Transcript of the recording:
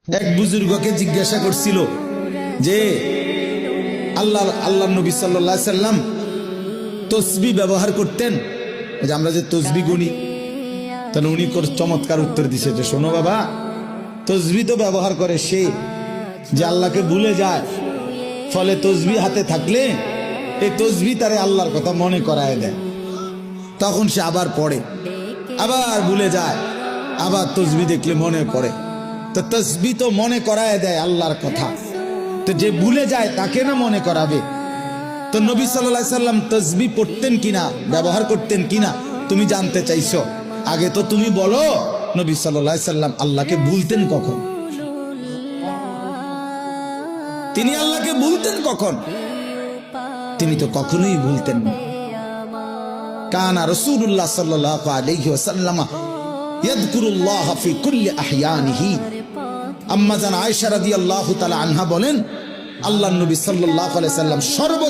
এক বুজুর্গকে জিজ্ঞাসা করছিল যে আল্লাহ নবী সাল্লাল্লাহু আলাইহি সাল্লাম তসবিহ ব্যবহার করতেন, যে আমরা যে তসবিহ গুনি, তখন উনি চমৎকার উত্তর দিছে যে শোনো বাবা, তসবিহ তো ব্যবহার করে সে যে আল্লাহকে ভুলে যায়, ফলে তসবিহ হাতে থাকলে এই তসবিহ তারে আল্লাহর কথা মনে করায় দেয়, তখন সে আবার পড়ে, আবার ভুলে যায়, আবার তসবিহ দেখলে মনে পড়ে। তো তসবিহ তো মনে করায় দেয় আল্লাহর কথা, তো যে ভুলে যায় তাকে না মনে করাবে? তো নবী সাল্লাল্লাহু আলাইহি সাল্লাম তসবিহ পড়তেন কিনা, ব্যবহার করতেন কিনা তুমি জানতে চাইছো? আগে তো তুমি বলো নবী সাল্লাল্লাহু আলাইহি সাল্লাম আল্লাহকে ভুলতেন কখন? তিনি আল্লাহকে ভুলতেন কখন? তিনি তো কখনোই ভুলতেন না। কানা রাসূলুল্লাহ সাল্লাল্লাহু আলাইহি ওয়াসাল্লাম ইয়াযকুরুল্লাহ ফি কুল্লি আহইয়ানিহি। আম্মা জান আয়েশা রাদিয়াল্লাহু তাআলা আনহা বলেন, আল্লাহর নবী সাল্লাল্লাহু আলাইহি সাল্লাম সর্বদা